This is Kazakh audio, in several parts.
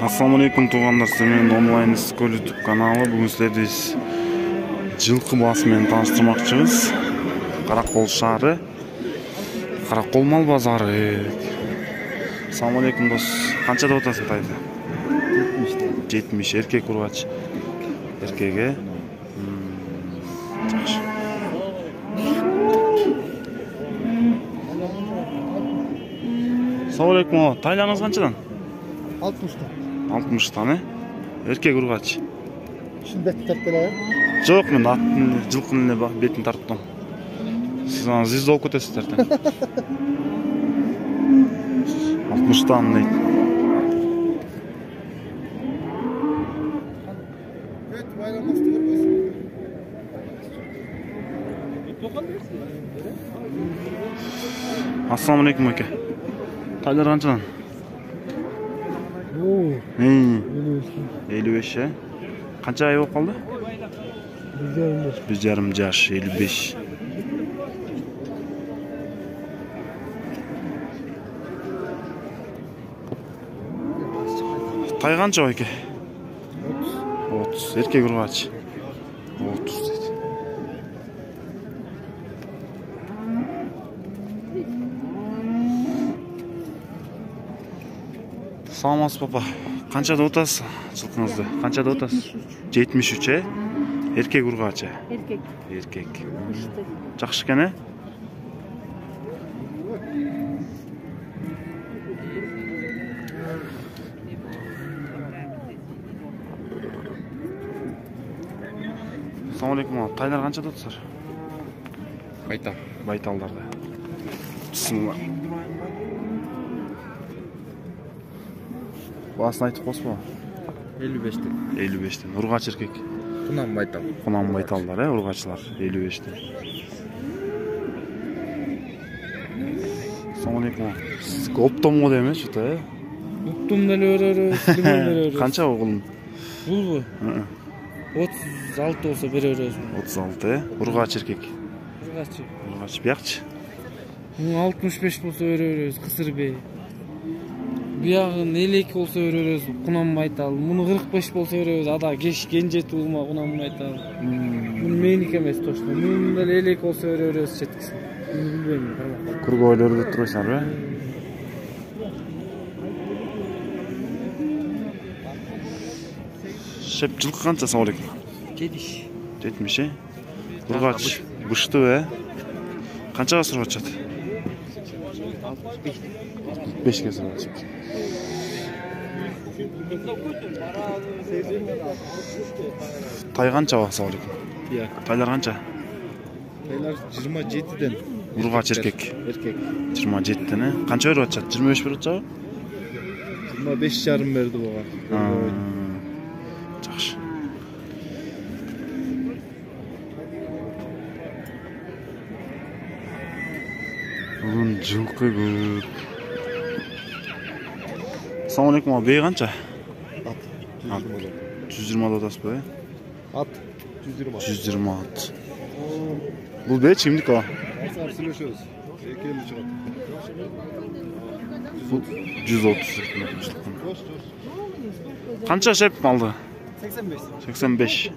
Assalamu alaikum туугандар, мен онлайн скол YouTube каналы. Бүгүн силерди жылкы басымен тааныштырмакчыбыз. Каракол шаары, Каракол мал базары. Assalamu alaikum дос. Канчада отасың тайды? 70. Эркек ургач. Эркеге. Жакшы. Assalamu alaikum. Тайларыңыз канчадан? 60'ta. 60'tan, erkek urgaç. Şimdi beti tarttıraya. Жоқ, мен аттын жылкынын эле бетин тарттым. Сиз аны зиз болуп кетесиздер да. 60'tan дейт. Assalamu alaikum aka. Taylar канчадан? 55 ya. Kança ay болып қалды? 1,5 жаш, 55. Тай қанша еке? 30. Еркек ұрғач. 30 дейді. Саламатсыз папа. Канчада отасыз жылқыңызды? Канчада отасыз? 73, Еркек ургач. Еркек. Еркек. Жакшы экен, Assalamu alaikum. Тайлар канчада отасыздар? Байтал. Байталдарда. Бисмилла. Басын айтып қоспа. 55'ten. 55'ten. Ургач эркек. Кунан байтал. Кунан байталдар, ургачылар 55'ten. Assalamu alaikum. Siz оптом го деме, что-то, Оптом деле өрөрөбүз. Канча оглум? Булбу? 36 болсо беребиз. 36, ургач эркек. Ургачы. Ургач биякчы. 65 болсо беребиз, кысырбей. Биягын 52 болсо беребиз, Кунан байтал. Муну 45 болсо беребиз, ада кеш кенжети улма Кунан байтал. Муну меники эмес точно. Муну деле 52 болсо беребиз четкисин. Билбейм, карабак. Кургойлорду турсаңар, Шеп жылкы канча? Assalamu alaikum. 70. 70, Ургач быштуу, Канчага сурап атышат? 65 сурап атышат. Тай канча? Assalamu alaikum. Тайлар канча? Тайлар 27'den. Ургач эркек. Erkek. 27'den, Канча берип атышат? 25 берип атышабы? 25,5 берди буга. Жакшы. Бүгүн жылкы көп. Assalamu alaikum. Бей канча? 120 отасызбы? At. 120. 120 at. Бул бей чимдик о? Söylüşüyoruz. 250 çırat. 130. Канча шеп малды? 85. 85.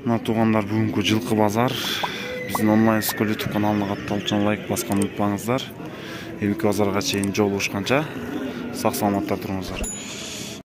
Мына туугандар, бүгүнкү жылкы базар. Биздин онлайн скол YouTube каналына катталып, лайк басканды унутпаңыздар. Эмки базарга чейин жолугушканча сак саламатта туруңуздар.